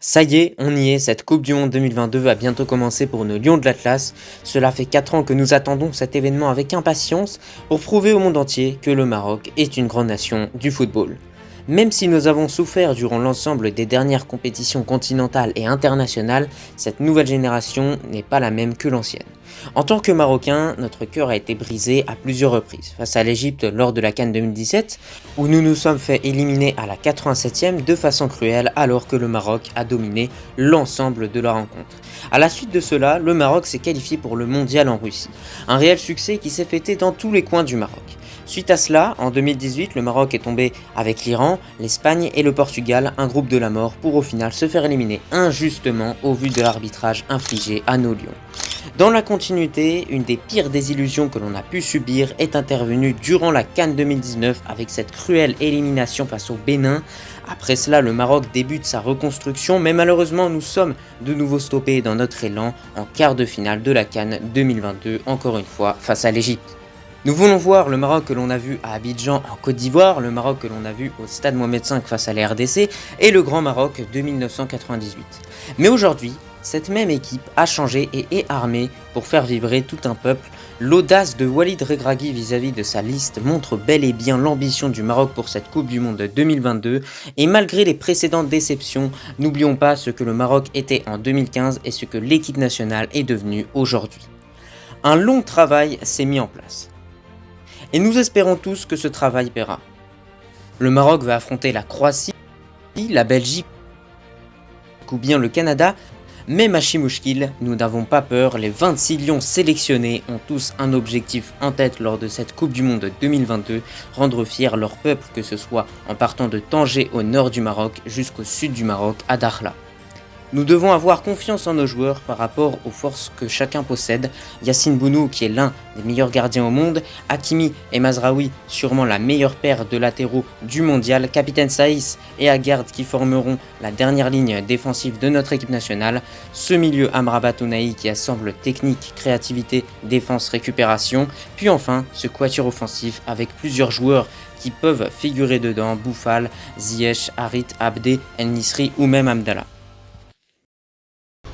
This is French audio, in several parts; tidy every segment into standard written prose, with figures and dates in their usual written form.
Ça y est, on y est, cette Coupe du Monde 2022 va bientôt commencer pour nos Lions de l'Atlas. Cela fait 4 ans que nous attendons cet événement avec impatience pour prouver au monde entier que le Maroc est une grande nation du football. Même si nous avons souffert durant l'ensemble des dernières compétitions continentales et internationales, cette nouvelle génération n'est pas la même que l'ancienne. En tant que Marocains, notre cœur a été brisé à plusieurs reprises, face à l'Égypte lors de la CAN 2017, où nous nous sommes fait éliminer à la 87e de façon cruelle alors que le Maroc a dominé l'ensemble de la rencontre. A la suite de cela, le Maroc s'est qualifié pour le mondial en Russie, un réel succès qui s'est fêté dans tous les coins du Maroc. Suite à cela, en 2018, le Maroc est tombé avec l'Iran, l'Espagne et le Portugal, un groupe de la mort, pour au final se faire éliminer injustement au vu de l'arbitrage infligé à nos lions. Dans la continuité, une des pires désillusions que l'on a pu subir est intervenue durant la CAN 2019 avec cette cruelle élimination face au Bénin. Après cela, le Maroc débute sa reconstruction, mais malheureusement nous sommes de nouveau stoppés dans notre élan en quart de finale de la CAN 2022, encore une fois face à l'Égypte. Nous voulons voir le Maroc que l'on a vu à Abidjan en Côte d'Ivoire, le Maroc que l'on a vu au Stade Mohamed V face à la RDC et le Grand Maroc de 1998. Mais aujourd'hui, cette même équipe a changé et est armée pour faire vibrer tout un peuple. L'audace de Walid Regragui vis-à-vis de sa liste montre bel et bien l'ambition du Maroc pour cette Coupe du Monde 2022 et malgré les précédentes déceptions, n'oublions pas ce que le Maroc était en 2015 et ce que l'équipe nationale est devenue aujourd'hui. Un long travail s'est mis en place. Et nous espérons tous que ce travail paiera. Le Maroc va affronter la Croatie, la Belgique ou bien le Canada, mais Machimouchkil, nous n'avons pas peur, les 26 lions sélectionnés ont tous un objectif en tête lors de cette Coupe du Monde 2022, rendre fier leur peuple que ce soit en partant de Tanger au nord du Maroc jusqu'au sud du Maroc à Dakhla. Nous devons avoir confiance en nos joueurs par rapport aux forces que chacun possède. Yacine Bounou qui est l'un des meilleurs gardiens au monde, Hakimi et Mazraoui sûrement la meilleure paire de latéraux du mondial, capitaine Saïs et Aguerd qui formeront la dernière ligne défensive de notre équipe nationale, ce milieu Amrabat Ounahi qui assemble technique, créativité, défense, récupération, puis enfin ce quatuor offensif avec plusieurs joueurs qui peuvent figurer dedans, Boufal, Ziyech, Harit, Abdé, El Nisri ou même Abdallah.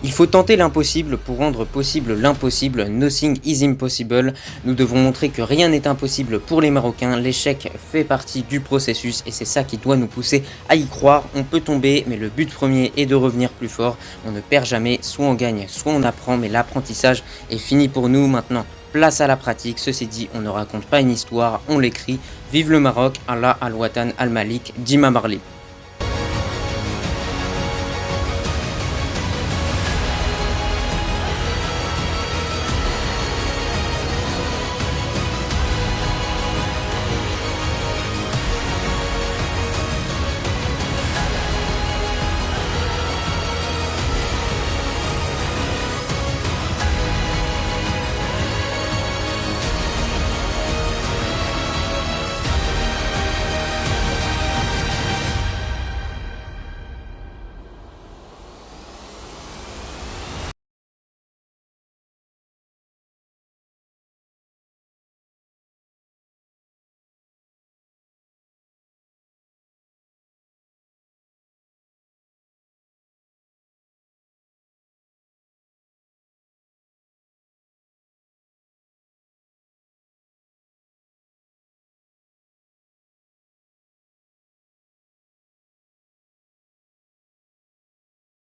Il faut tenter l'impossible pour rendre possible l'impossible, nothing is impossible. Nous devons montrer que rien n'est impossible pour les Marocains, l'échec fait partie du processus et c'est ça qui doit nous pousser à y croire. On peut tomber mais le but premier est de revenir plus fort, on ne perd jamais, soit on gagne, soit on apprend, mais l'apprentissage est fini pour nous maintenant. Place à la pratique, ceci dit, on ne raconte pas une histoire, on l'écrit. Vive le Maroc, Allah al-Watan al-Malik, Dima Marli.